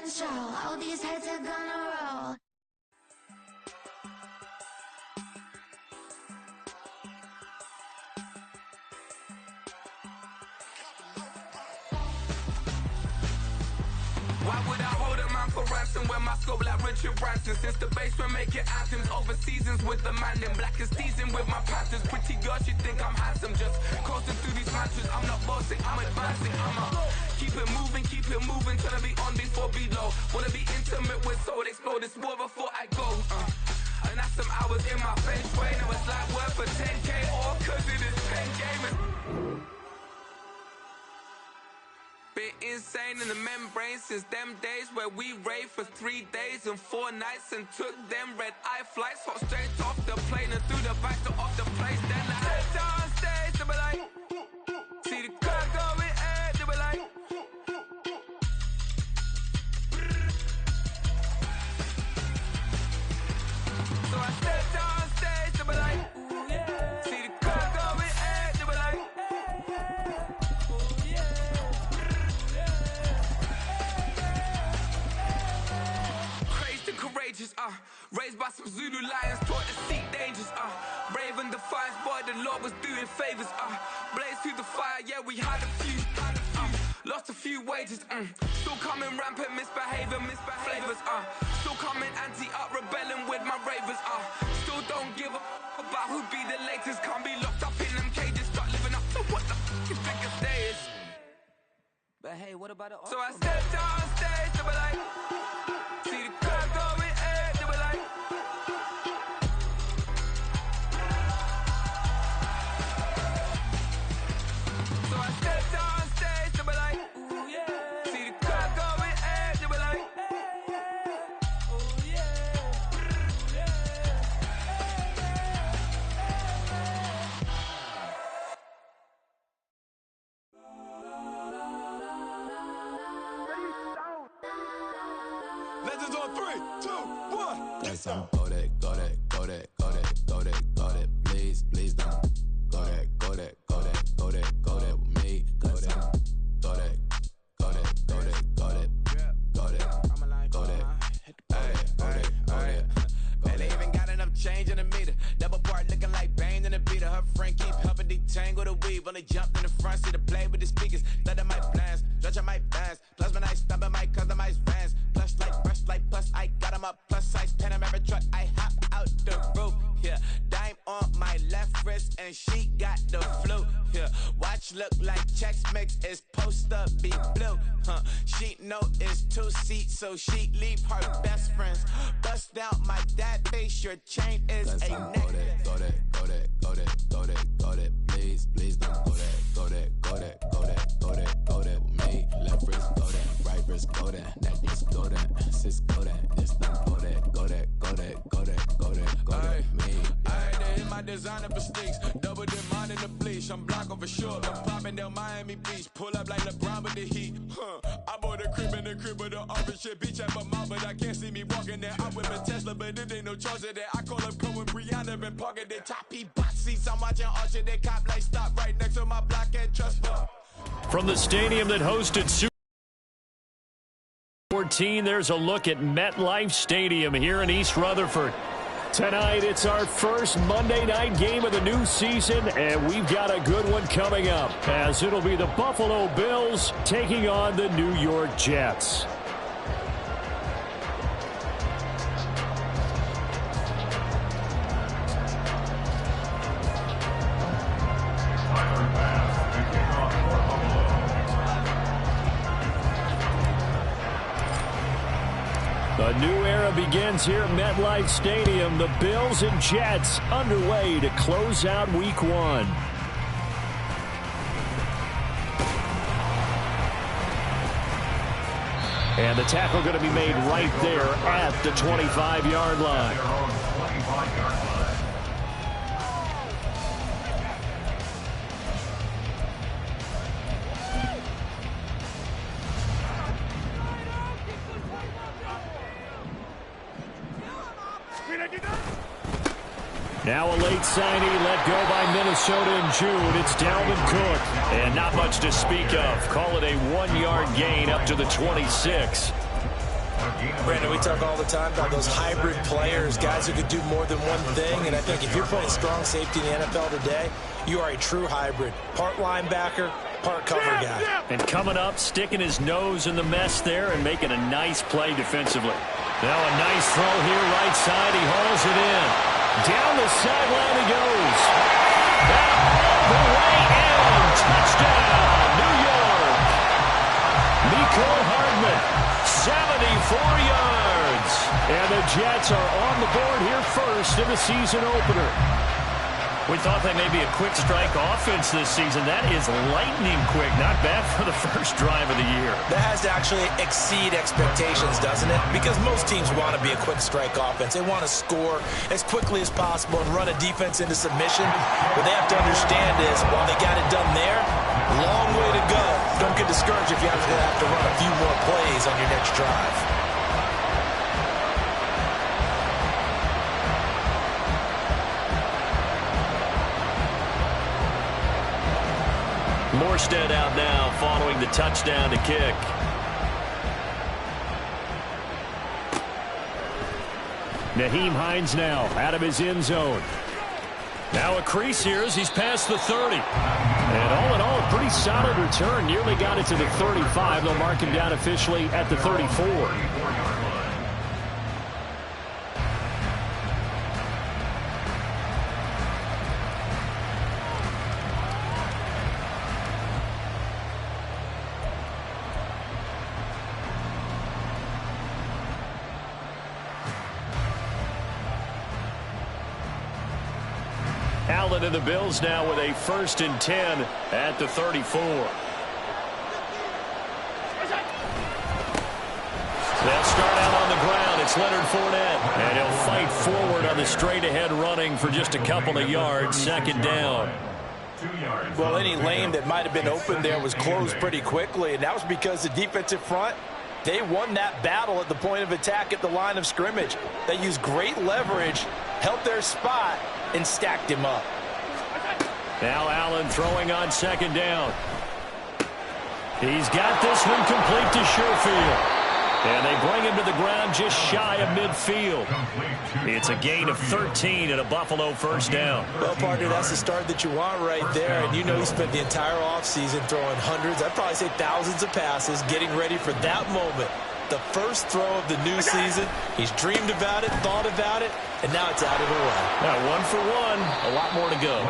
control. All these heads are gonna roll. Why would I hold a man for ransom when my scope like Richard Branson? Since the basement making anthems over seasons with the man in black is teasing with my panthers. Pretty girls, you think I'm handsome, just coasting through these mansions. I'm not bossing, I'm advancing. Keep it moving, trying to be on before below. Wanna be intimate with soul, explore this war before I go. And that's some hours in my feng shui. Now it's like worth for 10K, all cause it is pen gaming. Been insane in the membrane since them days where we raved for 3 days and 4 nights and took them red-eye flights, hot straight off the plane and through the back door of the place. Then I stepped on stage, they were like, see the crowd going ahead, they were like, so I stepped on stage, they were like, see the crowd going ahead, they were like, courageous, raised by some Zulu lions, taught to seek dangers, brave and defiant, boy, the Lord was doing favors, blaze through the fire, yeah, we had a few, lost a few wages, still coming rampant, misbehavior, flavors, still coming anti-up, rebelling with my ravers, still don't give a about who be the latest, can't be locked up in them cages, start living up to what the you think a day is. But hey, what about it? So I stepped on stage, they were like, see the crowd going ahead, they were like, so I stepped on stage, they were like, see the crowd going ahead, they were like, Legends on 3, 2, 1. Yes, I'm go that, go that, go that, go that, go that, go that. Please, please don't go that, go that, go that, go that, go that with me. Go that, go that, go that, go that, go that, go that, go that, go that. Man, they even got enough change in the meter. Double part looking like Bane in the beater. Her friend keep helping detangle the weave. Only jumped in the front seat to play with the speakers. Thunder my plans, stretch on my bands. Plus when I stumble my customized vans. Plush like brush like plus I got them up plus size Panamera truck. I hop out the roof. Yeah, dime on my left wrist and she got the flu. Yeah, watch look like checks mix is post up be blue. She know it's 2 seats so she leave her best friends. Bust down my dad face. Your chain is a neck. Go that, go that, go that, go that, go that. Please, please don't go that, go that, go that, go that, go that, go that with me. Left wrist go that, right wrist go that, necklace go that, sis go that, this don't go that, go that, go that, go that, go that, go that, me. I had to hit my designer for sneaks, double demand in the bleach. I'm block over short, I'm popping down Miami Beach. Pull up like LeBron with the heat. I bought a crib in the crib with the office shit. Beach at my mouth, but I can't see me walking there. I whip a Tesla, but it ain't no charge of that. I call up Cohen, Brianna, been parking the top box seats. I'm watching Archer, they cop like stop right next to my block at Trust Fund. From the stadium that hosted Super 14, there's a look at MetLife Stadium here in East Rutherford. Tonight, it's our first Monday night game of the new season, and we've got a good one coming up, as it'll be the Buffalo Bills taking on the New York Jets. A new era begins here at MetLife Stadium. The Bills and Jets underway to close out Week 1. And the tackle going to be made right there at the 25-yard line. Now a late signee let go by Minnesota in June. It's Dalvin Cook. And not much to speak of. Call it a 1-yard gain up to the 26. Brandon, we talk all the time about those hybrid players, guys who could do more than one thing. And I think if you're playing strong safety in the NFL today, you are a true hybrid. Part linebacker, part cover guy. And coming up, sticking his nose in the mess there and making a nice play defensively. Now a nice throw here, right side. He hauls it in. Down the sideline he goes. That all the way in. Touchdown, New York. Mecole Hardman, 74 yards. And the Jets are on the board here first in the season opener. We thought they may be a quick strike offense this season. That is lightning quick. Not bad for the first drive of the year. That has to actually exceed expectations, doesn't it? Because most teams want to be a quick strike offense. They want to score as quickly as possible and run a defense into submission. What they have to understand is, while they got it done there, long way to go. Don't get discouraged if you have to run a few more plays on your next drive. Morstead out now following the touchdown to kick. Nyheim Hines now out of his end zone. Now a crease here as he's past the 30. And all in all, a pretty solid return. Nearly got it to the 35. They'll mark him down officially at the 34. Allen and the Bills now with a 1st and 10 at the 34. They'll start out on the ground. It's Leonard Fournette. And he'll fight forward on the straight-ahead running for just a couple of yards. 2nd down. Well, any lane that might have been open there was closed pretty quickly, and that was because the defensive front, they won that battle at the point of attack at the line of scrimmage. They used great leverage, held their spot, and stacked him up. Now Allen throwing on 2nd down. He's got this one complete to Sherfield. And they bring him to the ground just shy of midfield. It's a gain of 13 and a Buffalo 1st down. Well, partner, that's the start that you want right there. And you know he spent the entire offseason throwing hundreds, I'd probably say thousands of passes, getting ready for that moment. The first throw of the new season. He's dreamed about it, thought about it, and now it's out of the way. Now 1 for 1, a lot more to go.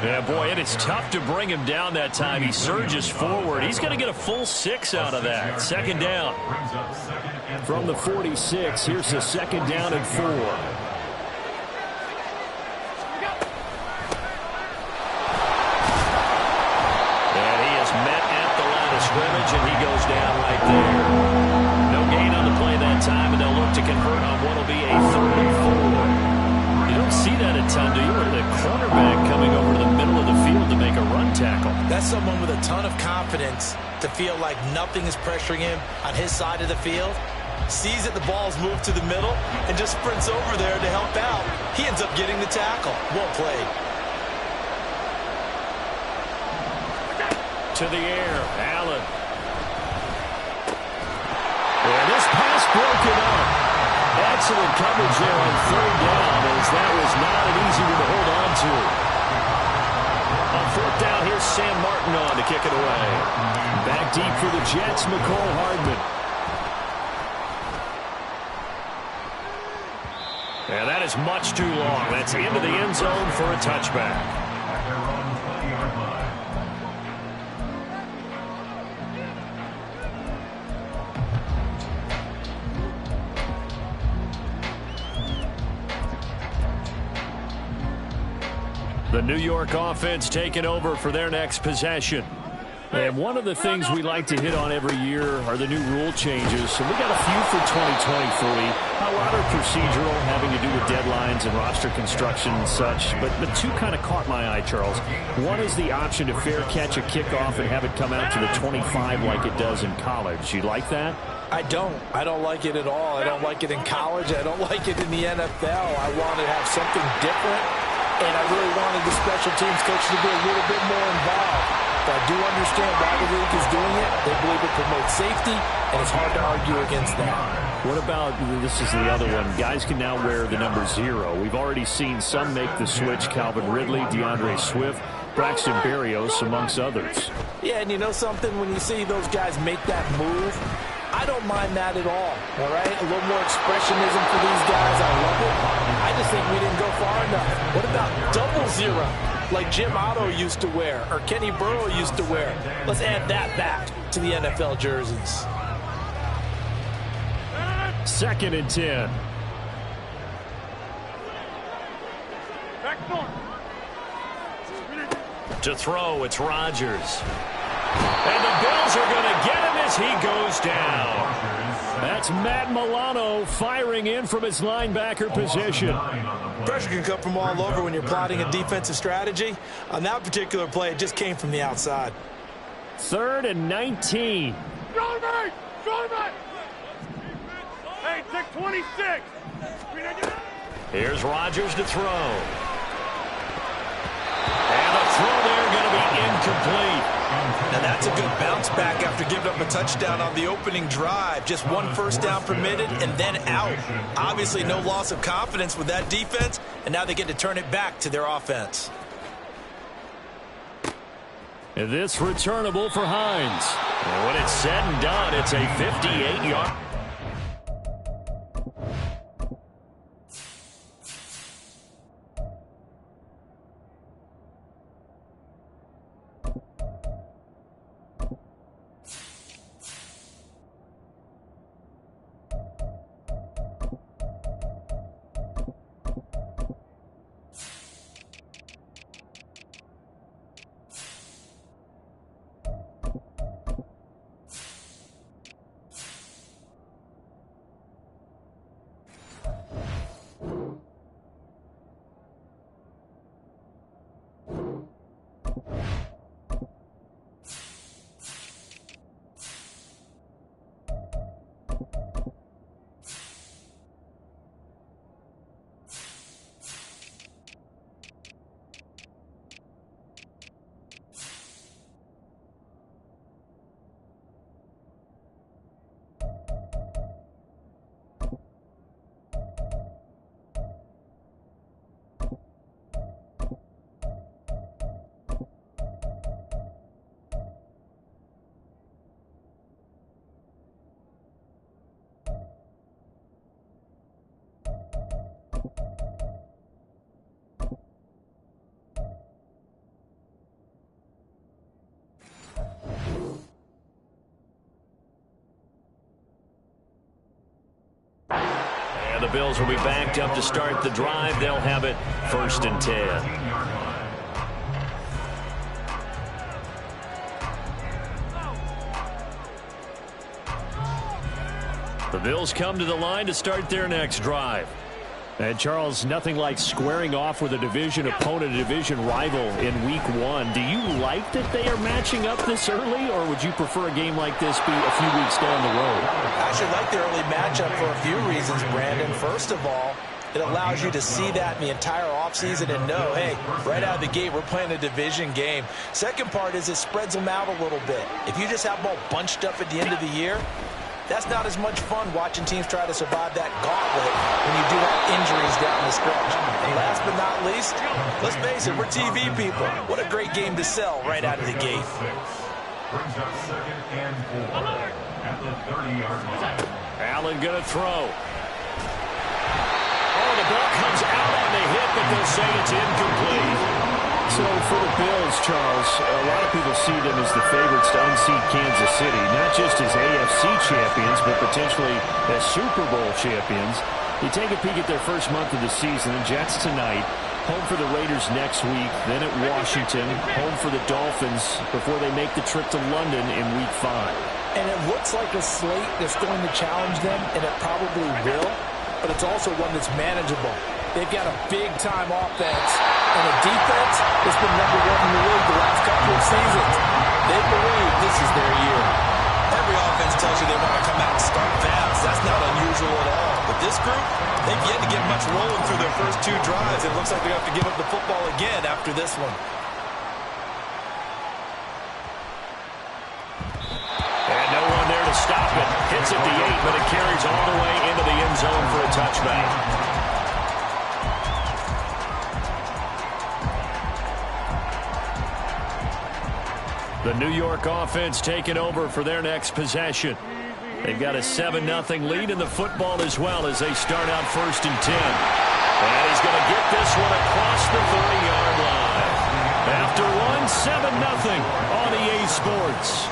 Yeah, boy, and it's tough to bring him down that time. He surges forward. He's going to get a full 6 out of that. 2nd down. From the 46, here's the 2nd down and 4. And he is met at the line of scrimmage, and he goes down right there. Gain on the play that time, and they'll look to convert on what will be a 3rd and 4. You don't see that a ton, do you? With the cornerback coming over to the middle of the field to make a run tackle. That's someone with a ton of confidence to feel like nothing is pressuring him on his side of the field. Sees that the ball's moved to the middle and just sprints over there to help out. He ends up getting the tackle. Well played. To the air, Allen. And this pass broken up. Excellent coverage there on 3rd down, as that was not an easy one to hold on to. On 4th down, here's Sam Martin on to kick it away. Back deep for the Jets, Mecole Hardman. And that is much too long. That's into the end zone for a touchback. The New York offense taking over for their next possession. And one of the things we like to hit on every year are the new rule changes. So we got a few for 2023. A lot are procedural, having to do with deadlines and roster construction and such. But the two kind of caught my eye, Charles. One is the option to fair catch a kickoff and have it come out to the 25 like it does in college. You like that? I don't. I don't like it at all. I don't like it in college. I don't like it in the NFL. I want to have something different. And I really wanted the special teams coach to be a little bit more involved. But I do understand why the league is doing it. They believe it promotes safety, and it's hard to argue against that. What about, this is the other one, guys can now wear the number 0. We've already seen some make the switch, Calvin Ridley, DeAndre Swift, Braxton Berrios, amongst others. Yeah, and you know something? When you see those guys make that move, I don't mind that at all right? A little more expressionism for these guys. I love it. I just think we didn't go far enough. What about double 0, like Jim Otto used to wear or Kenny Burrow used to wear? Let's add that back to the NFL jerseys. 2nd and 10. To throw, it's Rodgers. And the Bills are going to get him as he goes down. That's Matt Milano firing in from his linebacker position. Pressure can come from all over when you're plotting a defensive strategy. On that particular play, it just came from the outside. 3rd and 19. Hey, take 26. Here's Rodgers to throw. And the throw there going to be incomplete. Now that's a good bounce back after giving up a touchdown on the opening drive. Just 1 first down permitted and then out. Obviously no loss of confidence with that defense, and now they get to turn it back to their offense. And this returnable for Hines. And when it's said and done, it's a 58-yard. The Bills will be backed up to start the drive. They'll have it 1st and 10. The Bills come to the line to start their next drive. And, Charles, nothing like squaring off with a division opponent, a division rival in Week 1. Do you like that they are matching up this early, or would you prefer a game like this be a few weeks down the road? I actually like the early matchup for a few reasons, Brandon. First of all, it allows you to see that in the entire offseason and know, hey, right out of the gate, we're playing a division game. Second part is it spreads them out a little bit. If you just have them all bunched up at the end of the year, that's not as much fun watching teams try to survive that gauntlet when you do have injuries down the stretch. And last but not least, let's face it, we're TV people. What a great game to sell right out of the gate. Allen going to throw. Oh, the ball comes out on the hit, but they'll say it's incomplete. So for the Bills, Charles, a lot of people see them as the favorites to unseat Kansas City, not just as AFC champions, but potentially as Super Bowl champions. You take a peek at their first month of the season, the Jets tonight, home for the Raiders next week, then at Washington, home for the Dolphins before they make the trip to London in Week 5. And it looks like a slate that's going to challenge them, and it probably will, but it's also one that's manageable. They've got a big-time offense and a defense that's been #1 in the league the last couple of seasons. They believe this is their year. Every offense tells you they want to come out and start fast. That's not unusual at all. But this group, they've yet to get much rolling through their first 2 drives. It looks like they have to give up the football again after this one. And no one there to stop it. Hits at the 8, but it carries all the way touchback. The New York offense taking over for their next possession. They've got a 7-0 lead in the football as well as they start out 1st and 10. And he's going to get this one across the 30-yard line. After one, 7-0 on EA Sports.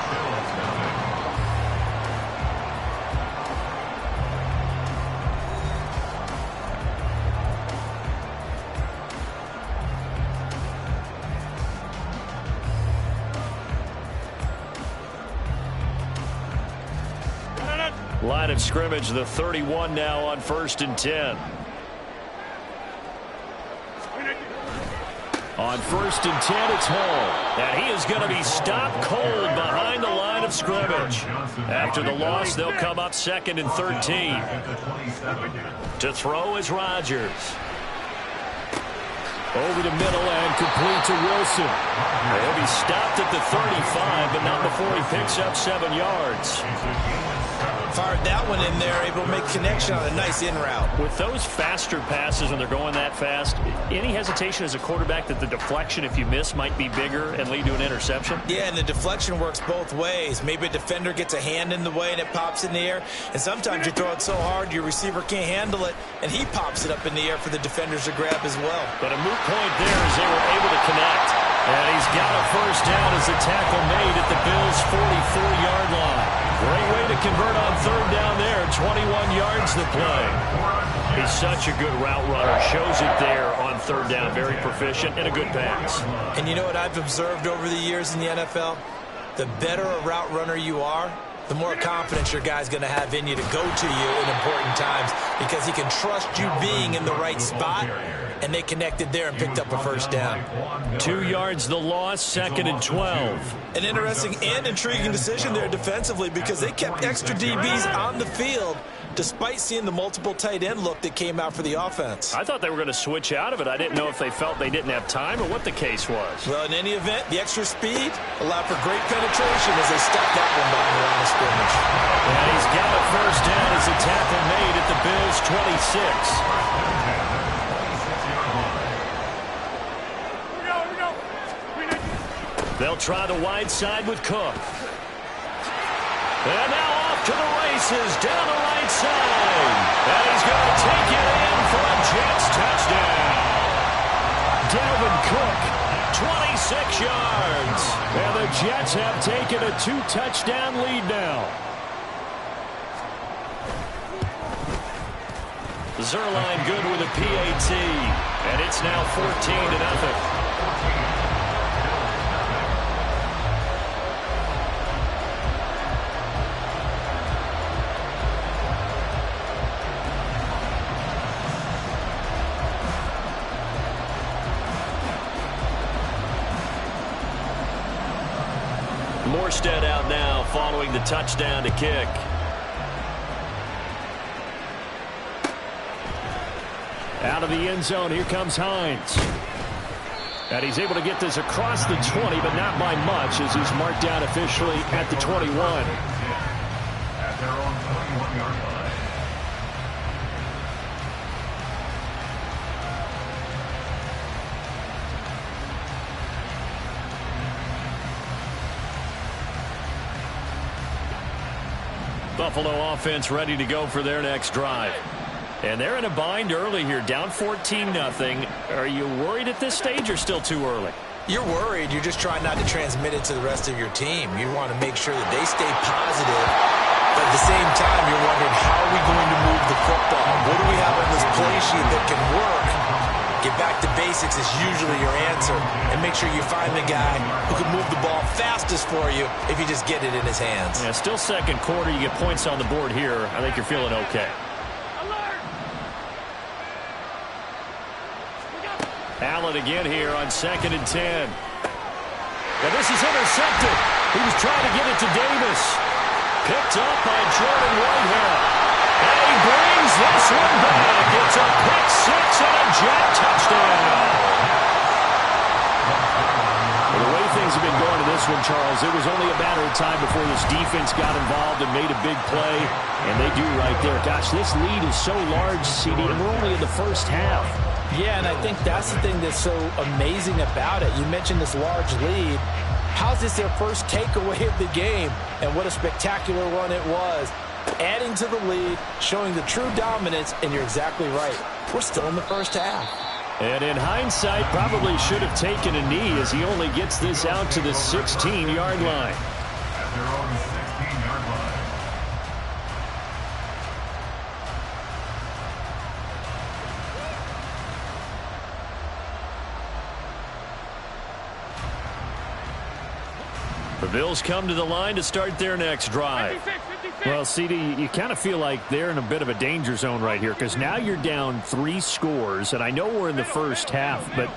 Line of scrimmage, the 31 now on 1st and 10. On 1st and 10, it's Hall. And he is going to be stopped cold behind the line of scrimmage. After the loss, they'll come up 2nd and 13. To throw is Rodgers. Over the middle and complete to Wilson. He'll be stopped at the 35, but not before he picks up 7 yards. Fired that one in there, able to make connection on a nice in route. With those faster passes when they're going that fast, any hesitation as a quarterback that the deflection, if you miss, might be bigger and lead to an interception? Yeah, and the deflection works both ways. Maybe a defender gets a hand in the way and it pops in the air, and sometimes you throw it so hard your receiver can't handle it, and he pops it up in the air for the defenders to grab as well. But a moot point there as they were able to connect. And he's got a first down as the tackle made at the Bills' 44-yard line. Great way to convert on 3rd down there. 21 yards the play. He's such a good route runner. Shows it there on 3rd down. Very proficient and a good pass. And you know what I've observed over the years in the NFL? The better a route runner you are, the more confidence your guy's going to have in you to go to you in important times because he can trust you being in the right spot, and they connected there and picked up a first down. 2 yards the loss, 2nd and 12. An interesting and intriguing decision there defensively because they kept extra DBs on the field despite seeing the multiple tight end look that came out for the offense. I thought they were going to switch out of it. I didn't know if they felt they didn't have time or what the case was. Well, in any event, the extra speed allowed for great penetration as they stuck that one behind the line of scrimmage. And he's got a first down as the tackle made at the Bills' 26. They'll try the wide side with Cook. And now off to the races down the right side. And he's going to take it in for a Jets touchdown. Dalvin Cook, 26 yards. And the Jets have taken a 2-touchdown lead now. Zerline good with a PAT. And it's now 14-0. Morstead out now following the touchdown to kick. Out of the end zone, here comes Hines. And he's able to get this across the 20, but not by much as he's marked down officially at the 21. At their own 21-yard line. Buffalo offense ready to go for their next drive. And they're in a bind early here, down 14-0. Are you worried at this stage or still too early? You're worried. You're just trying not to transmit it to the rest of your team. You want to make sure that they stay positive. But at the same time, you're wondering, how are we going to move the football? What do we have on this play sheet that can work? Get back to basics is usually your answer. And make sure you find the guy who can move the ball fastest for you if you just get it in his hands. Yeah, still second quarter. You get points on the board here. I think you're feeling okay. Allen again here on 2nd and 10. And this is intercepted. He was trying to get it to Davis. Picked up by Jordan Whitehead. And he brings this one back. It's a pick six and a Jet touchdown. The way things things have been going to this one, Charles. It was only a matter of time before this defense got involved and made a big play, and they do right there. Gosh, this lead is so large, CD, and we're only in the first half. Yeah, and I think that's the thing that's so amazing about it. You mentioned this large lead. How's this their first takeaway of the game? And what a spectacular one it was. Adding to the lead, showing the true dominance, and you're exactly right. We're still in the first half. And in hindsight, probably should have taken a knee as he only gets this out to the 16-yard line. At their own 16-yard line. The Bills come to the line to start their next drive. 56. Well, CD, you kind of feel like they're in a bit of a danger zone right here because now you're down 3 scores, and I know we're in the first half, but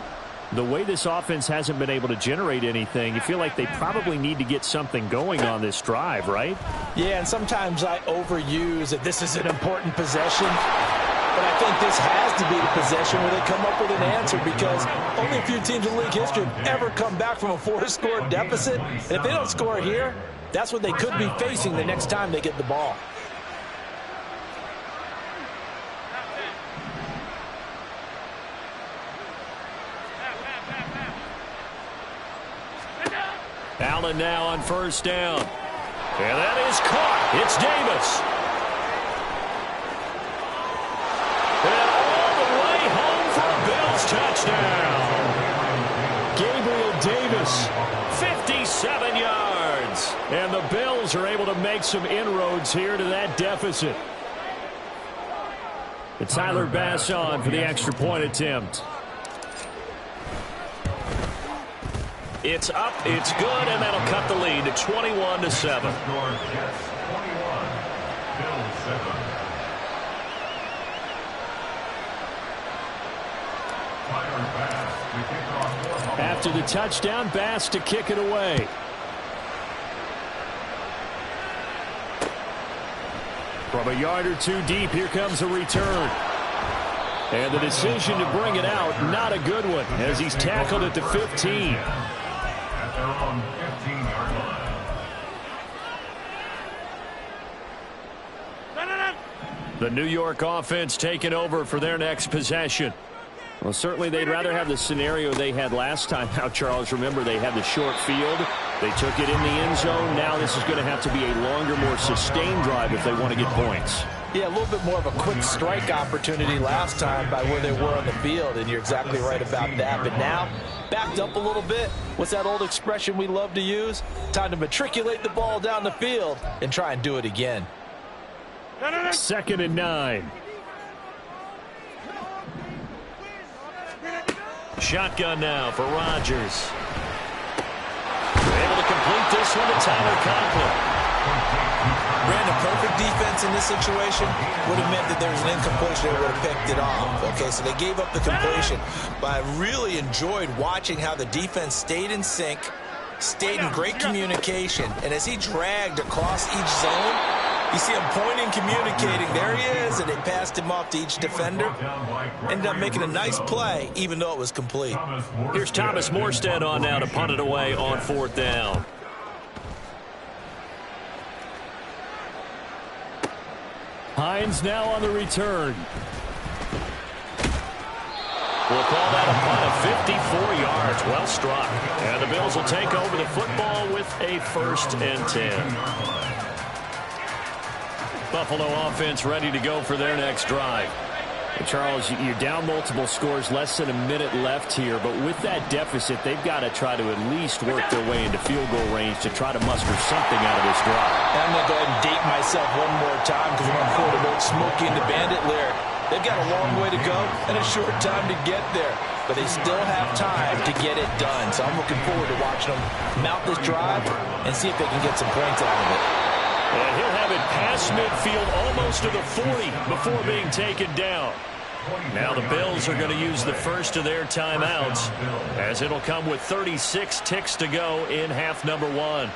the way this offense hasn't been able to generate anything, you feel like they probably need to get something going on this drive, right? Yeah, and sometimes I overuse that this is an important possession. But I think this has to be the possession where they come up with an answer because only a few teams in league history have ever come back from a 4-score deficit. And if they don't score here, that's what they could be facing the next time they get the ball. Allen now on first down. And that is caught. It's Davis. And all the way home for a Bills touchdown. Gabriel Davis, 57 yards. And the Bills are able to make some inroads here to that deficit. And Tyler Bass on for the extra point attempt. It's up, it's good, and that'll cut the lead to 21-7. Score Jets 21, Bills 7. Tyler Bass to kick off for Buffalo. After the touchdown, Bass to kick it away. From a yard or two deep, here comes a return. And the decision to bring it out, not a good one, as he's tackled at the 15. At their own 15-yard line. The New York offense taking over for their next possession. Well, certainly they'd rather have the scenario they had last time. Now, Charles, remember they had the short field. They took it in the end zone. Now this is going to have to be a longer, more sustained drive if they want to get points. Yeah, a little bit more of a quick strike opportunity last time by where they were on the field, and you're exactly right about that. But now, backed up a little bit. What's that old expression we love to use? Time to matriculate the ball down the field and try and do it again. 2nd and 9. Shotgun now for Rodgers. Able to complete this one to Tyler Conklin. Brandon, perfect defense in this situation would have meant that there was an incompletion. They would have picked it off. Okay, so they gave up the completion. But I really enjoyed watching how the defense stayed in sync, stayed in great communication. And as he dragged across each zone, you see him pointing, communicating. There he is, and they passed him off to each defender. Ended up making a nice play, even though it was complete. Here's Thomas Morstead on now to punt it away on 4th down. Hines now on the return. We'll call that a punt of 54 yards. Well struck. And the Bills will take over the football with a 1st and 10. Buffalo offense ready to go for their next drive. And Charles, you're down multiple scores, less than a minute left here, but with that deficit, they've got to try to at least work their way into field goal range to try to muster something out of this drive. I'm going to go ahead and date myself one more time because I'm going to quote an old Smokey and the Bandit lyric. They've got a long way to go and a short time to get there, but they still have time to get it done. So I'm looking forward to watching them mount this drive and see if they can get some points out of it. And he'll have it past midfield almost to the 40 before being taken down. Now the Bills are going to use the first of their timeouts as it'll come with 36 ticks to go in half number 1.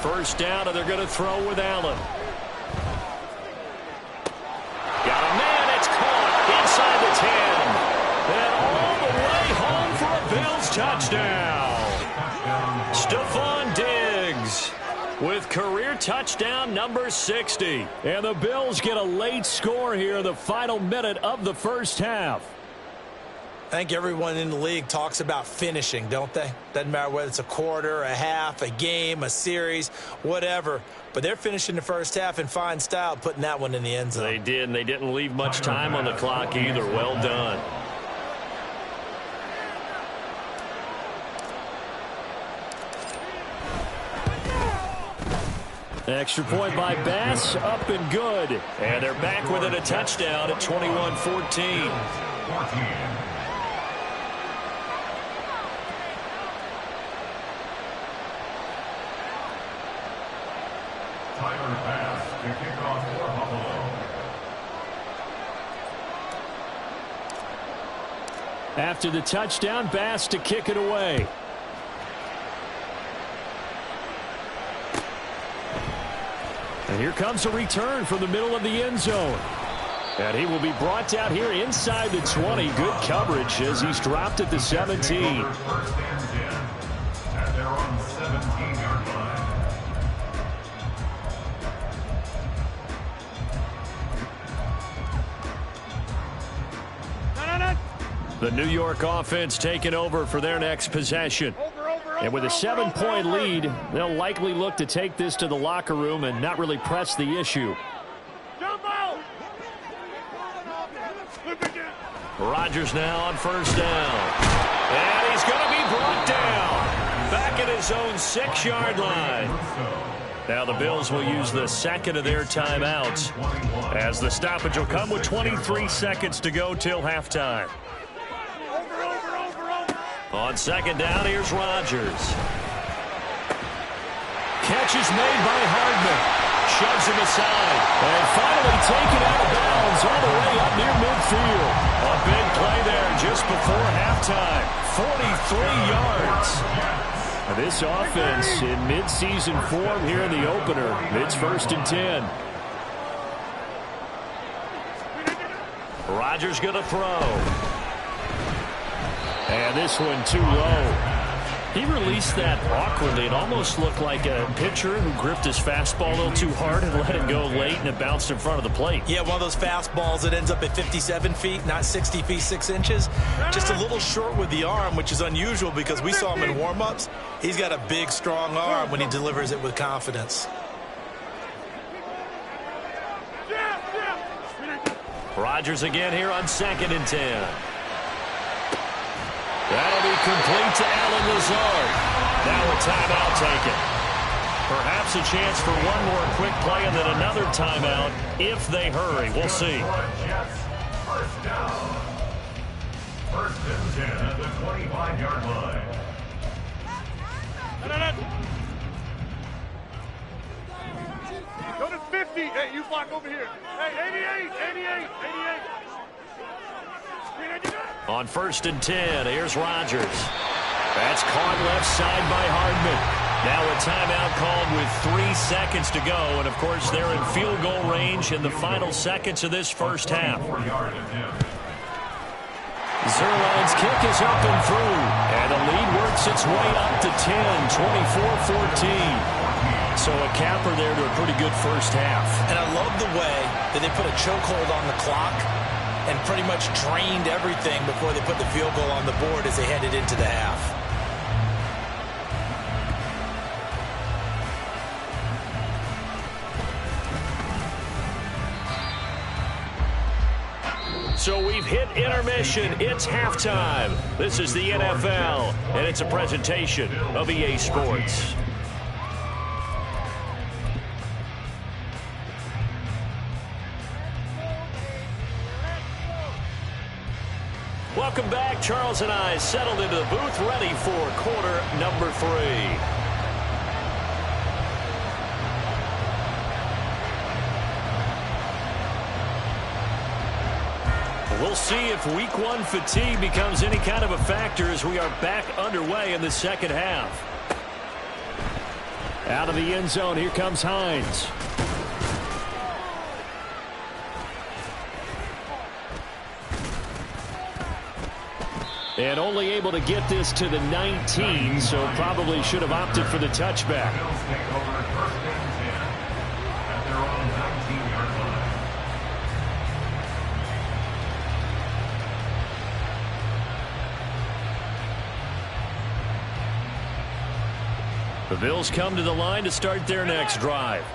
First down, and they're going to throw with Allen. Got a man. It's caught inside the 10. And all the way home for a Bills touchdown. Stephon Diggs with career touchdown number 60. And the Bills get a late score here in the final minute of the first half. I think everyone in the league talks about finishing, don't they? Doesn't matter whether it's a quarter, a half, a game, a series, whatever. But they're finishing the first half in fine style, putting that one in the end zone. They did, and they didn't leave much time on the clock either. Well done. Extra point by Bass, up and good. And they're back within a touchdown at 21-14. Tyler Bass to kick off for Buffalo. After the touchdown, Bass to kick it away. And here comes a return from the middle of the end zone. And he will be brought down here inside the 20. Good coverage as he's dropped at the 17. First and 10 at their own 17-yard line. The New York offense taking over for their next possession. And with a 7-point lead, they'll likely look to take this to the locker room and not really press the issue. Rodgers now on first down. And he's going to be brought down. Back at his own 6-yard line. Now the Bills will use the second of their timeouts, as the stoppage will come with 23 seconds to go till halftime. On second down, here's Rodgers. Catch is made by Hardman. Shoves him aside. And finally taken out of bounds all the way up near midfield. A big play there just before halftime. 43 yards. This offense in midseason form here in the opener. It's first and 10. Rodgers going to throw. And this one too low. He released that awkwardly. It almost looked like a pitcher who gripped his fastball a little too hard and let it go late, and it bounced in front of the plate. Yeah, one of those fastballs that ends up at 57 feet, not 60 feet, 6 inches. Just a little short with the arm, which is unusual because we saw him in warm-ups. He's got a big, strong arm when he delivers it with confidence. Rodgers again here on second and 10. That'll be complete to Allen Lazard. Now a timeout taken. Perhaps a chance for one more quick play and then another timeout if they hurry. We'll see. First down. First and 10 at the 25-yard line. Go to 50. Hey, you block over here. Hey, 88. On first and 10, here's Rodgers. That's caught left side by Hardman. Now a timeout called with 3 seconds to go. And, of course, they're in field goal range in the final seconds of this first half. Zuerlein's kick is up and through. And the lead works its way up to 10, 24-14. So a capper there to a pretty good first half. And I love the way that they put a chokehold on the clock and pretty much drained everything before they put the field goal on the board as they headed into the half. So we've hit intermission. It's halftime. This is the NFL, and it's a presentation of EA Sports. Welcome back. Charles and I settled into the booth, ready for quarter number 3. We'll see if week 1 fatigue becomes any kind of a factor as we are back underway in the second half. Out of the end zone, here comes Hines. And only able to get this to the 19, so probably should have opted for the touchback. Bills take over first and 10 at their own 19-yard line. The Bills come to the line to start their next drive.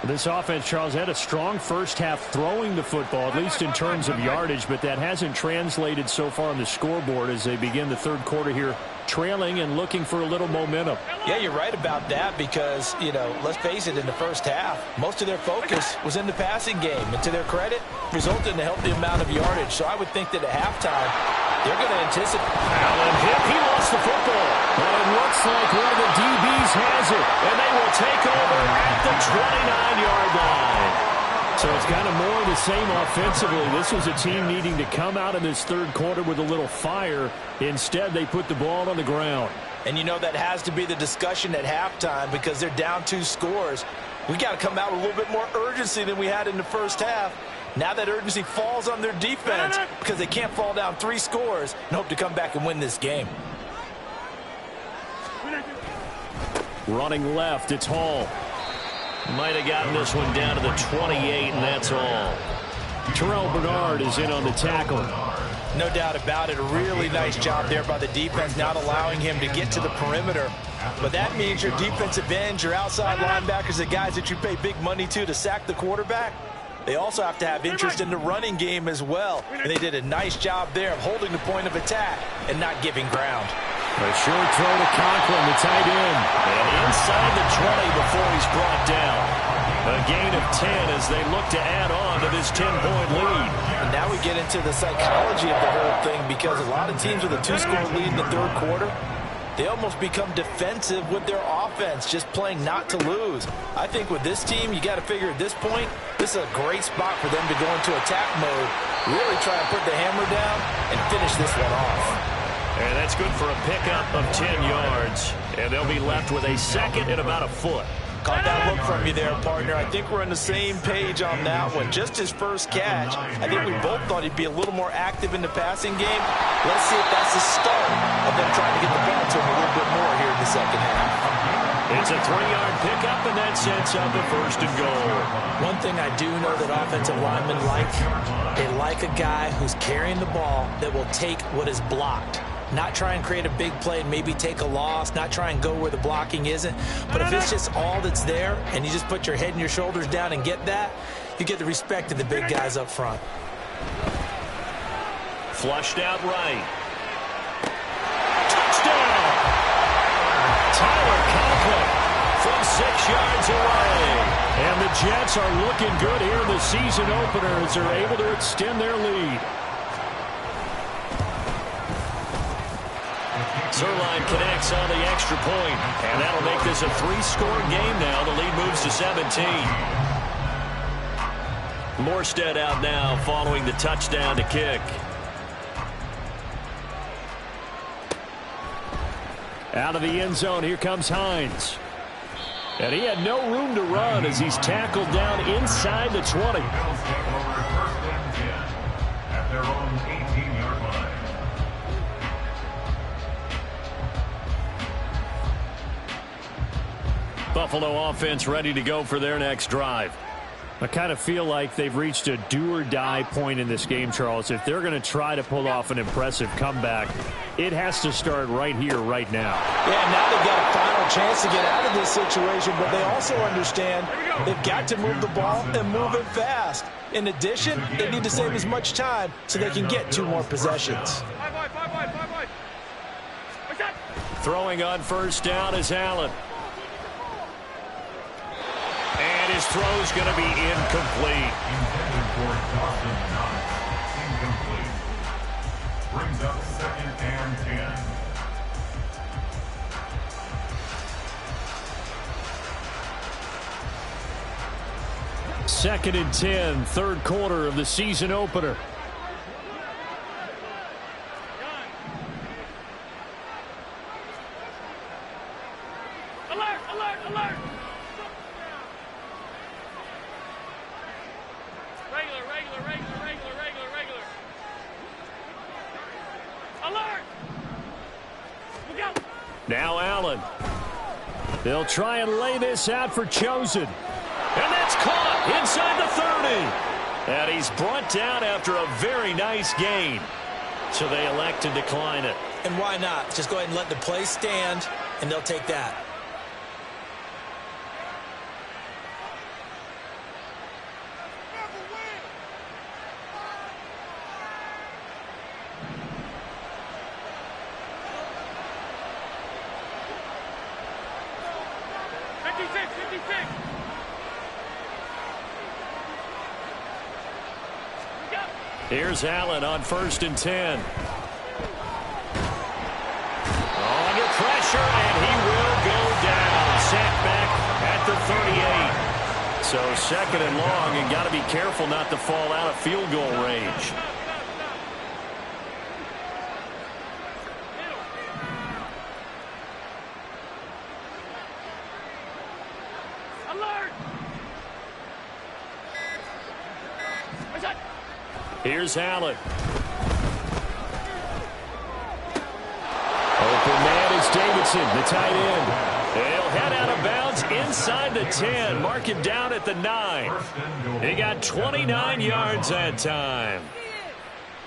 This offense, Charles, had a strong first half throwing the football, at least in terms of yardage, but that hasn't translated so far on the scoreboard as they begin the third quarter here, trailing and looking for a little momentum. Yeah, you're right about that because, let's face it, in the first half, most of their focus was in the passing game. And to their credit, resulted in a healthy amount of yardage. So I would think that at halftime, they're going to anticipate. Allen hit. He lost the football. But it looks like one of the DBs has it. And they will take over at the 29-yard line. So it's kind of more of the same offensively. This was a team needing to come out in this third quarter with a little fire. Instead, they put the ball on the ground. And that has to be the discussion at halftime because they're down 2 scores. We got to come out with a little bit more urgency than we had in the first half. Now that urgency falls on their defense because they can't fall down 3 scores and hope to come back and win this game. Running left, it's Hall. Might have gotten this one down to the 28, and that's all. Terrell Bernard is in on the tackle. No doubt about it. A really nice job there by the defense, not allowing him to get to the perimeter. But that means your defensive ends, your outside linebackers, the guys that you pay big money to sack the quarterback, they also have to have interest in the running game as well. And they did a nice job there of holding the point of attack and not giving ground. A short throw to Conklin, the tight end. And inside the 20 before he's brought down. A gain of 10 as they look to add on to this 10-point lead. And now we get into the psychology of the whole thing because a lot of teams with a 2-score lead in the third quarter, they almost become defensive with their offense, just playing not to lose. I think with this team, you got to figure at this point, this is a great spot for them to go into attack mode, really try and put the hammer down and finish this one off. And that's good for a pickup of 10 yards. And they'll be left with a second and about a foot. Caught that look from you there, partner. I think we're on the same page on that one. Just his first catch, I think we both thought he'd be a little more active in the passing game. Let's see if that's the start of them trying to get the ball to him a little bit more here in the second half. It's a 3-yard pickup, and that sets up a first and goal. One thing I do know that offensive linemen like, they like a guy who's carrying the ball that will take what is blocked. Not try and create a big play and maybe take a loss, not try and go where the blocking isn't. But if it's just all that's there and you just put your head and your shoulders down and get that, you get the respect of the big guys up front. Flushed out right. Touchdown! Tyler Conklin from 6 yards away. And the Jets are looking good here in the season opener as they're able to extend their lead. Zerline connects on the extra point, and that'll make this a 3-score game now. The lead moves to 17. Morstead out now following the touchdown to kick. Out of the end zone, here comes Hines. And he had no room to run as he's tackled down inside the 20. Bills take over first and 10 at their own 18-yard line. Buffalo offense ready to go for their next drive. I kind of feel like they've reached a do-or-die point in this game, Charles. If they're going to try to pull off an impressive comeback, it has to start right here, right now. Yeah, now they've got a final chance to get out of this situation, but they also understand they've got to move the ball and move it fast. In addition, they need to save as much time so they can get 2 more possessions. Throwing on first down is Allen. And his throw's going to be incomplete. Intended for Dawson Knox. Incomplete. Brings up second and 10. Second and 10, third quarter of the season opener. Alert, alert, alert. Regular, regular, regular, regular, regular, regular. Alert. Look out. Now Allen. They'll try and lay this out for Chosen. And that's caught inside the 30. And he's brought down after a very nice gain. So they elect to decline it. And why not? Just go ahead and let the play stand, and they'll take that. Here's Allen on 1st and 10. Under pressure, and he will go down. Sacked back at the 38. So 2nd and long, and got to be careful not to fall out of field goal range. Here's Allen. Open man is Davidson, the tight end. They'll head out of bounds inside the 10. Mark him down at the 9. He got 29 yards that time.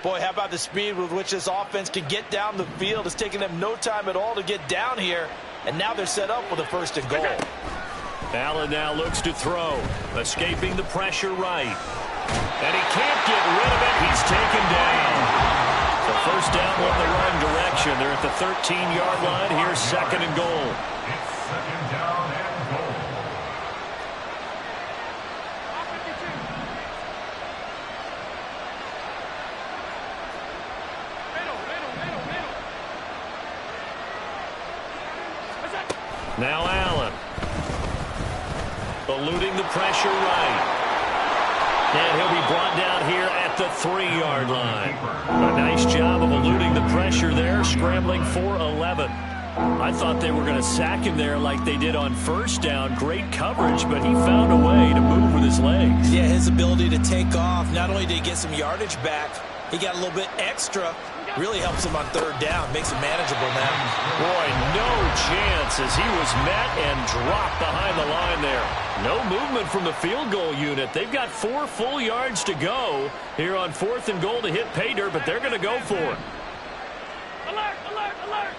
Boy, how about the speed with which this offense can get down the field? It's taking them no time at all to get down here. And now they're set up with a 1st and goal. Allen now looks to throw. Escaping the pressure right. And he can't get rid of it. He's taken down. The 1st down went the wrong direction. They're at the 13-yard line. Here's 2nd and goal. It's 2nd down and goal. Now Allen. Eluding the pressure right. And he'll be brought down here at the 3-yard line. A nice job of eluding the pressure there, scrambling for 11. I thought they were going to sack him there like they did on 1st down. Great coverage, but he found a way to move with his legs. Yeah, his ability to take off, not only did he get some yardage back, he got a little bit extra. Really helps him on 3rd down, makes it manageable now. Boy, no chance as he was met and dropped behind the line there. No movement from the field goal unit. They've got 4 full yards to go here on 4th and goal to hit pay dirt, but they're going to go for it. Alert, alert, alert.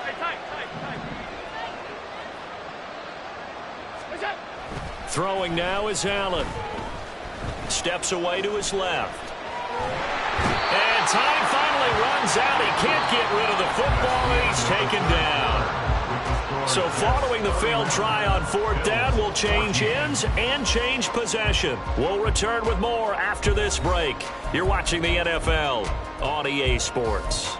Hey, tight, tight, tight. Throwing now is Allen. Steps away to his left. And time finally runs out. He can't get rid of the football, and he's taken down. So following the failed try on 4th down, we'll change ends and change possession. We'll return with more after this break. You're watching the NFL on EA Sports.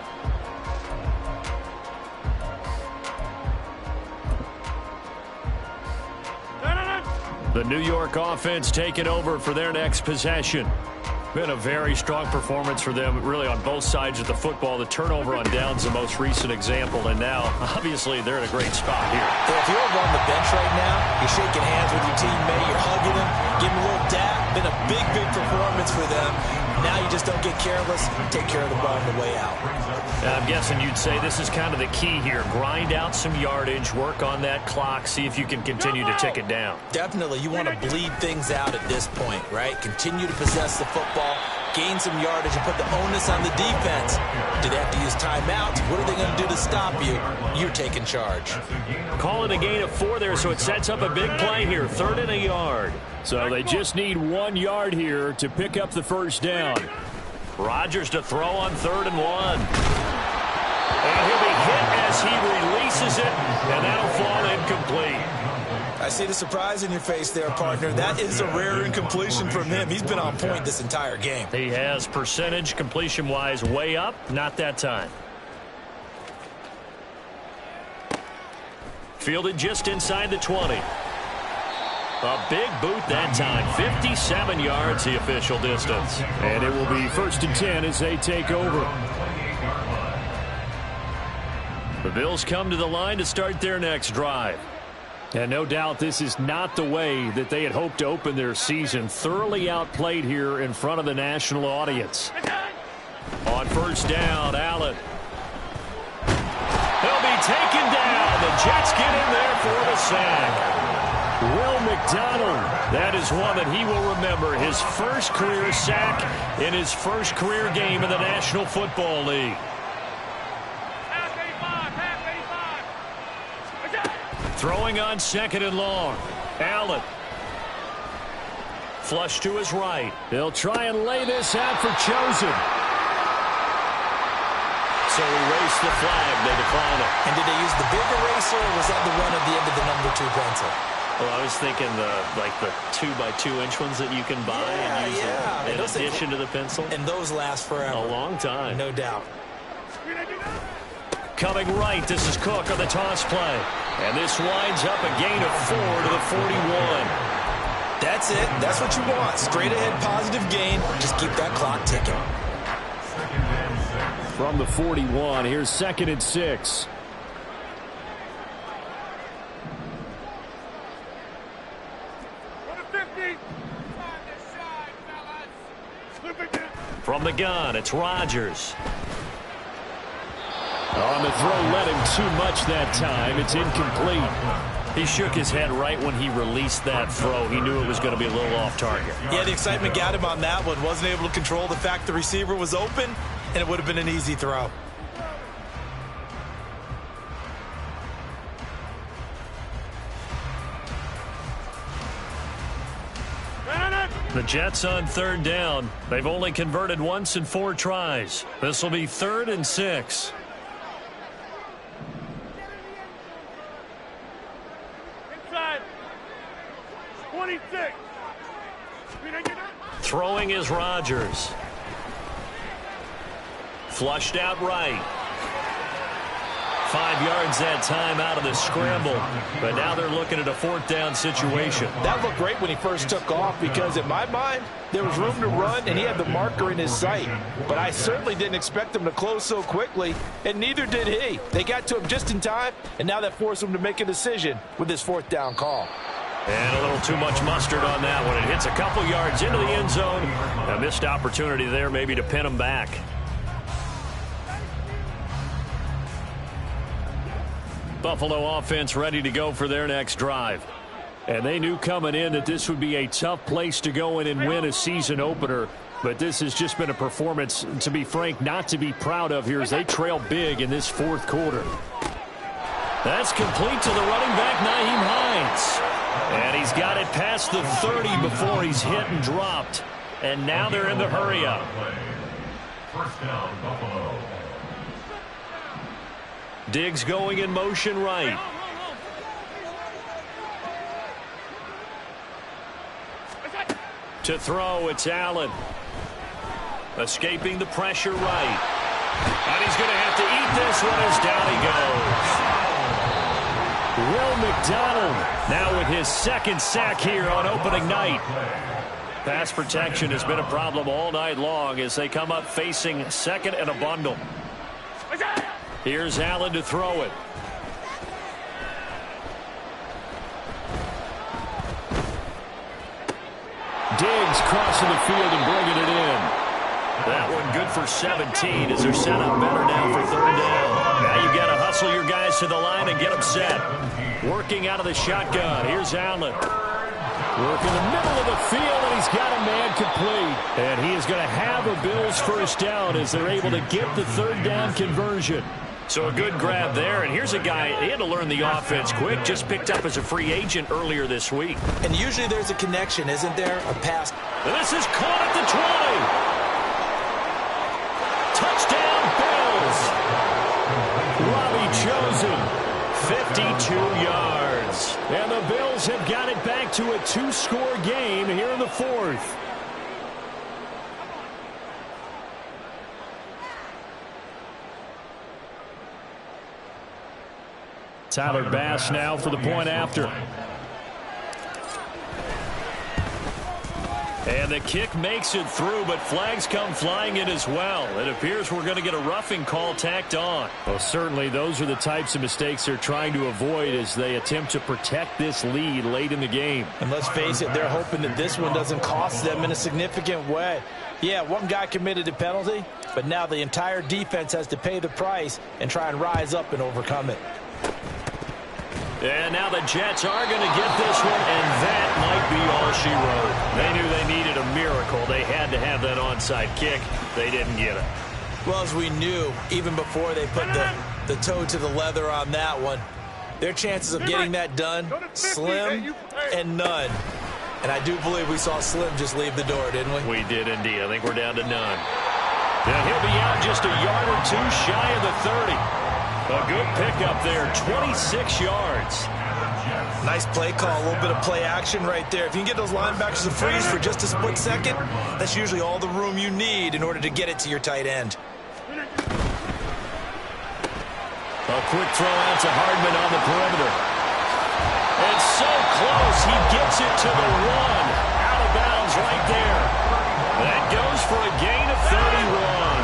The New York offense taking over for their next possession. Been a very strong performance for them, really, on both sides of the football. The turnover on downs the most recent example, and now, obviously, they're in a great spot here. Yeah, if you're over on the bench right now, you're shaking hands with your teammate, you're hugging him, giving him a little dap. Been a big, big performance for them. Now you just don't get careless, take care of the ball on the way out. I'm guessing you'd say this is kind of the key here. Grind out some yardage, work on that clock, see if you can continue to tick it down. Definitely. You want to bleed things out at this point, right? Continue to possess the football, gain some yardage, and put the onus on the defense. Do they have to use timeouts? What are they going to do to stop you? You're taking charge. Call it a gain of 4 there, so it sets up a big play here. 3rd and a yard. So they just need 1 yard here to pick up the 1st down. Rodgers to throw on 3rd and 1. And he'll be hit as he releases it, and that'll fall incomplete. I see the surprise in your face there, partner. That is a rare incompletion from him. He's been on point this entire game. He has percentage completion-wise way up, not that time. Fielded just inside the 20. A big boot that time. 57 yards the official distance. And it will be 1st and 10 as they take over. The Bills come to the line to start their next drive. And no doubt this is not the way that they had hoped to open their season. Thoroughly outplayed here in front of the national audience. On first down, Allen. He'll be taken down. The Jets get in there for the sack. Will McDonald, that is one that he will remember. His first career sack in his first career game in the National Football League. Throwing on second and long. Allen. Flush to his right. They'll try and lay this out for Chosen. So erase the flag. They decline it. And did they use the big eraser, or was that the run at the end of the number 2 pencil? Well, I was thinking the 2x2-inch ones that you can buy and use in addition to the pencil. And those last forever. A long time. No doubt. Coming right, this is Cook on the toss play. And this winds up a gain of 4 to the 41. That's it. That's what you want. Straight ahead positive gain. Just keep that clock ticking. From the 41, here's 2nd and 6. From the gun, it's Rodgers. On the throw, led him too much that time. It's incomplete. He shook his head right when he released that throw. He knew it was going to be a little off target. Yeah, the excitement got him on that one. Wasn't able to control the fact the receiver was open, and it would have been an easy throw. The Jets on 3rd down. They've only converted once in 4 tries. This will be 3rd and 6. Inside. 26. Throwing is Rodgers. Flushed out right. 5 yards that time out of the scramble. But now they're looking at a 4th down situation. That looked great when he first took off because, in my mind, there was room to run and he had the marker in his sight. But I certainly didn't expect him to close so quickly, and neither did he. They got to him just in time, and now that forced him to make a decision with this 4th down call. And a little too much mustard on that one. It hits a couple yards into the end zone. A missed opportunity there maybe to pin him back. Buffalo offense ready to go for their next drive. And they knew coming in that this would be a tough place to go in and win a season opener. But this has just been a performance, to be frank, not to be proud of here as they trail big in this 4th quarter. That's complete to the running back, Nyheim Hines. And he's got it past the 30 before he's hit and dropped. And now they're in the hurry-up. First down, Buffalo. Diggs going in motion right. To throw, it's Allen. Escaping the pressure right. And he's going to have to eat this one as down he goes. Will McDonald now with his 2nd sack here on opening night. Pass protection has been a problem all night long as they come up facing 2nd and a bundle. Here's Allen to throw it. Diggs crossing the field and bringing it in. That one good for 17 as they're set up better now for 3rd down. Now you've got to hustle your guys to the line and get them set. Working out of the shotgun. Here's Allen. Work in the middle of the field, and he's got a man complete. And he is going to have a Bills 1st down as they're able to get the 3rd down conversion. So a good grab there, and here's a guy, he had to learn the offense quick, just picked up as a free agent earlier this week. And usually there's a connection, isn't there? A pass. And this is caught at the 20. Touchdown, Bills. Robbie Chosen, 52 yards. And the Bills have got it back to a 2-score game here in the 4th. Tyler Bass now for the point after. And the kick makes it through, but flags come flying in as well. It appears we're going to get a roughing call tacked on. Well, certainly those are the types of mistakes they're trying to avoid as they attempt to protect this lead late in the game. And let's face it, they're hoping that this one doesn't cost them in a significant way. Yeah, one guy committed a penalty, but now the entire defense has to pay the price and try and rise up and overcome it. And now the Jets are going to get this one, and that might be all she wrote. They knew they needed a miracle. They had to have that onside kick. They didn't get it. Well, as we knew, even before they put the toe to the leather on that one, their chances of getting that done, slim and none. And I do believe we saw Slim just leave the door, didn't we? We did indeed. I think we're down to none. Now he'll be out just a yard or two shy of the 30. A good pickup there, 26 yards. Nice play call, a little bit of play action right there. If you can get those linebackers to freeze for just a split second, that's usually all the room you need in order to get it to your tight end. A quick throw out to Hardman on the perimeter. It's so close, he gets it to the 1. Out of bounds right there. That goes for a gain of 31.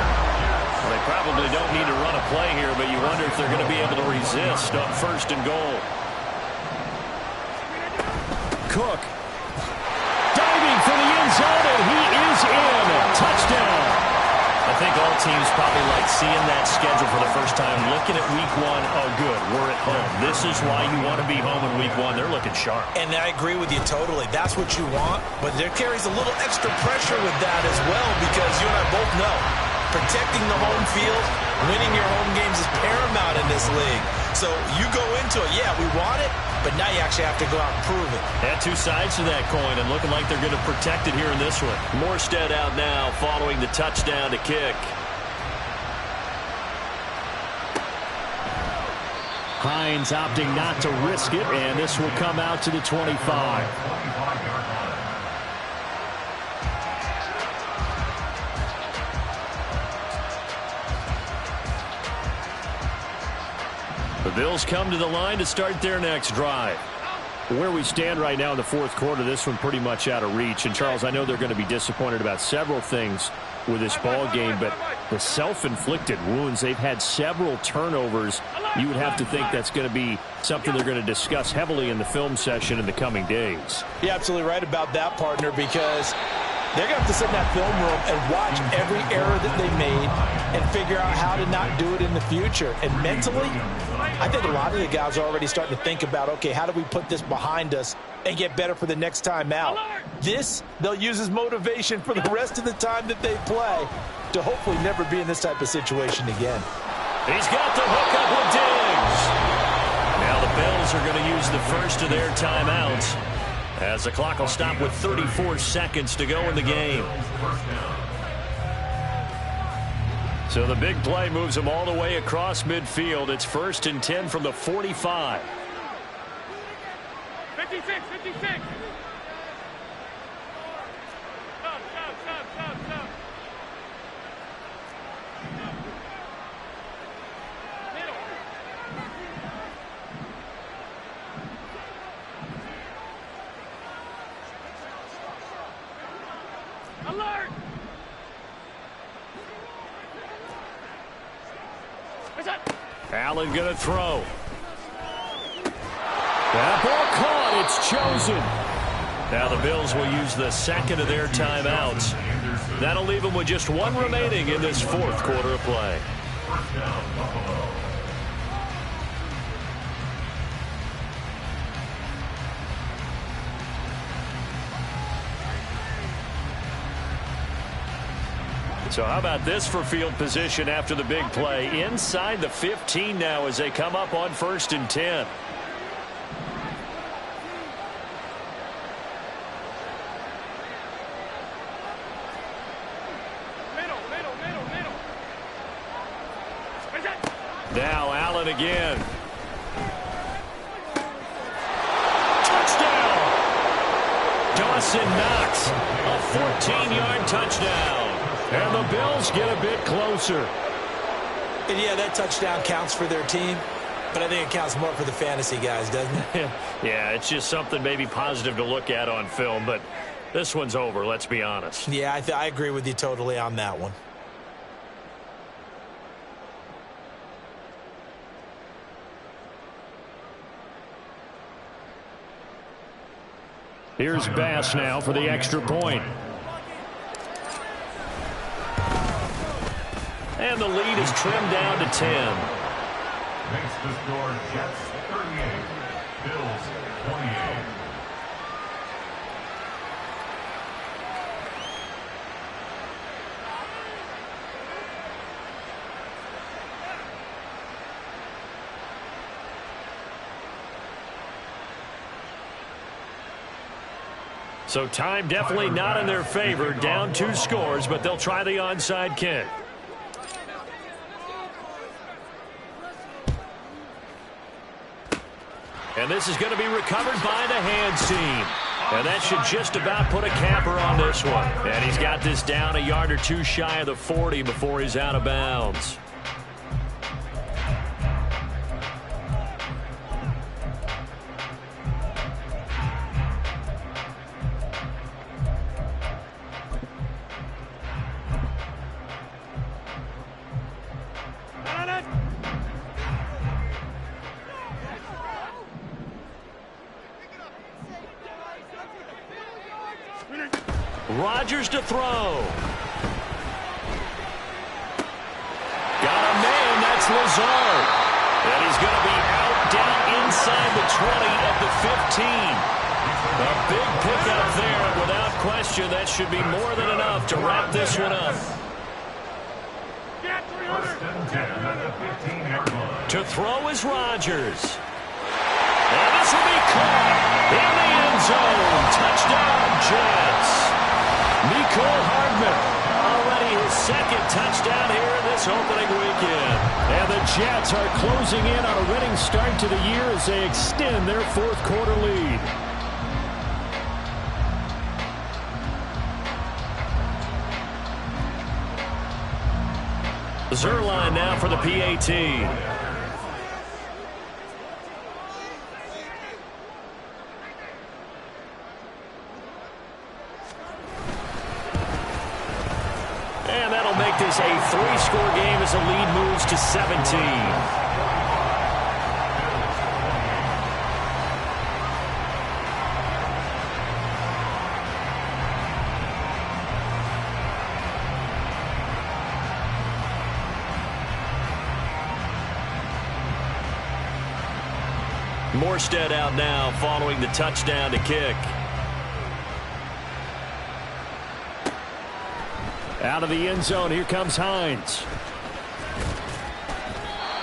They probably don't need to run a play here, but you wonder if they're going to be able to resist on 1st and goal. Cook. Diving for the end zone, and he is in. Touchdown. I think all teams probably like seeing that schedule for the first time, looking at week 1. Oh, good, we're at home. This is why you want to be home in week 1. They're looking sharp. And I agree with you totally. That's what you want, but there carries a little extra pressure with that as well, because you and I both know protecting the home field, winning your home games is paramount in this league. So you go into it, yeah, we want it, but now you actually have to go out and prove it. Had two sides to that coin, and looking like they're going to protect it here in this one. Morstead out now following the touchdown to kick. Hines opting not to risk it, and this will come out to the 25. The Bills come to the line to start their next drive. Where we stand right now in the 4th quarter, this one pretty much out of reach. And, Charles, I know they're going to be disappointed about several things with this ball game, but the self-inflicted wounds, they've had several turnovers. You would have to think that's going to be something they're going to discuss heavily in the film session in the coming days. You're absolutely right about that, partner, because they're going to have to sit in that film room and watch every error that they made and figure out how to not do it in the future. And mentally, I think a lot of the guys are already starting to think about, okay, how do we put this behind us and get better for the next time out? This, they'll use as motivation for the rest of the time that they play to hopefully never be in this type of situation again. He's got the hook up with Diggs. Now the Bills are going to use the first of their timeouts, as the clock will stop with 34 seconds to go in the game. So the big play moves them all the way across midfield. It's 1st and 10 from the 45. 56, 56. Stop. Middle. Alert! Allen going to throw. That ball caught. It's chosen. Now the Bills will use the second of their timeouts. That'll leave them with just one remaining in this 4th quarter of play. So how about this for field position after the big play? Inside the 15 now as they come up on 1st and 10. Middle. Now Allen again. Touchdown! Dawson Knox, a 14-yard touchdown. And the Bills get a bit closer. And yeah, that touchdown counts for their team, but I think it counts more for the fantasy guys, doesn't it? Yeah, it's just something maybe positive to look at on film, but This one's over, let's be honest. Yeah, I agree with you totally on that one. Here's Bass now for the extra point. And the lead is trimmed down to 10. Makes the score Jets 38, Bills 28. So time definitely not in their favor. Down 2 scores, but they'll try the onside kick. And this is going to be recovered by the hands team. And that should just about put a capper on this one. And he's got this down a yard or 2 shy of the 40 before he's out of bounds. Rodgers to throw. Got a man, that's Lazard. And he's going to be out down inside the 20 of the 15. A big pickup there. Without question, that should be more than enough to wrap this one up. First and 10 at the 15-yard line. To throw is Rodgers. And this will be caught in the end zone. Touchdown, Jets. Nicole Hardman, already his second touchdown here in this opening weekend. And the Jets are closing in on a winning start to the year as they extend their 4th quarter lead. Zerline now for the PAT. And that'll make this a 3-score game as the lead moves to 17. Morstead out now following the touchdown to kick. Out of the end zone, here comes Hines.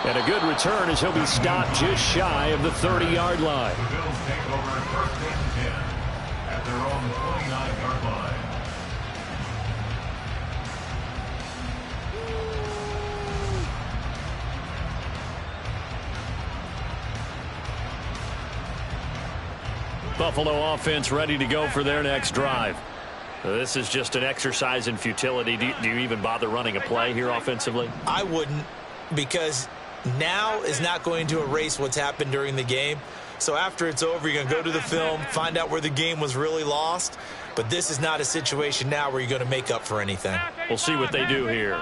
And a good return as he'll be stopped just shy of the 30-yard line. The Bills take over first and 10 at their own 29-yard line. Buffalo offense ready to go for their next drive. This is just an exercise in futility. Do you even bother running a play here offensively? I wouldn't, because now is not going to erase what's happened during the game. So after it's over, you're going to go to the film, find out where the game was really lost. But this is not a situation now where you're going to make up for anything. We'll see what they do here.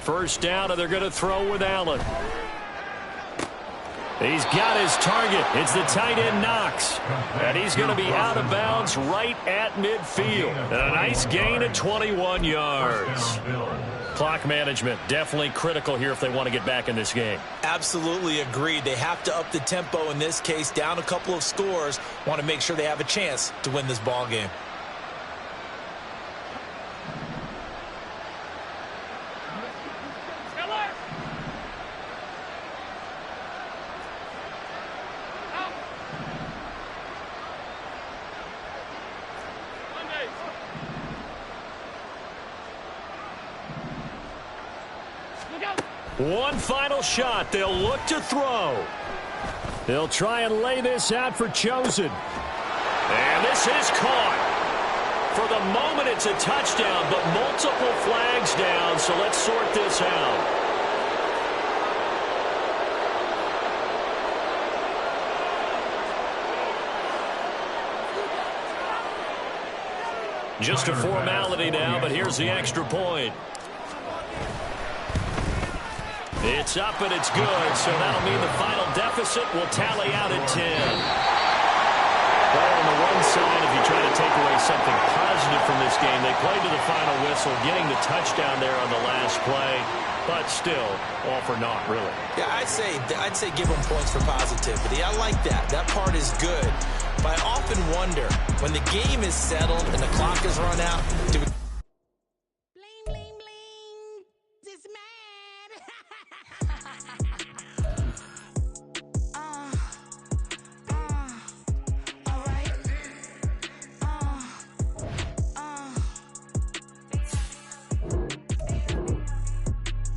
First down, and they're going to throw with Allen. He's got his target. It's the tight end Knox. And he's going to be out of bounds right at midfield. And a nice gain of 21 yards. Clock management definitely critical here if they want to get back in this game. Absolutely agreed. They have to up the tempo in this case, down a couple of scores. Want to make sure they have a chance to win this ball game. One final shot. They'll look to throw. They'll try and lay this out for Chosen. And this is caught. For the moment, it's a touchdown, but multiple flags down, so let's sort this out. Just a formality now, but here's the extra point. It's up and it's good, so that'll mean the final deficit will tally out at 10. Well, on the one side, if you try to take away something positive from this game, they played to the final whistle, getting the touchdown there on the last play, but still, all for naught, really. Yeah, I'd say give them points for positivity. I like that. That part is good. But I often wonder, when the game is settled and the clock is run out, do we... Bling, bling, bling. This man. All right.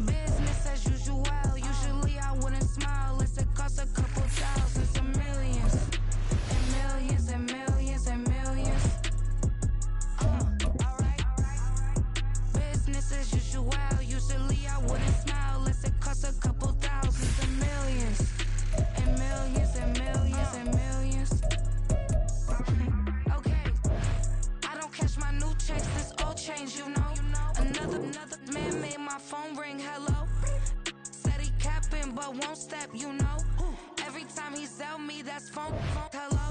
Business as usual. Usually I wouldn't smile unless it costs a couple thousands of millions. And millions and millions and millions. Alright. Business as usual. Usually I wouldn't smile unless it costs a couple thousands of millions. And millions and millions and millions. Okay. I don't catch my new checks, this old change, you know. Another man made my phone ring, hello. Said he capping but won't step, you know. Every time he sell me, that's phone, hello.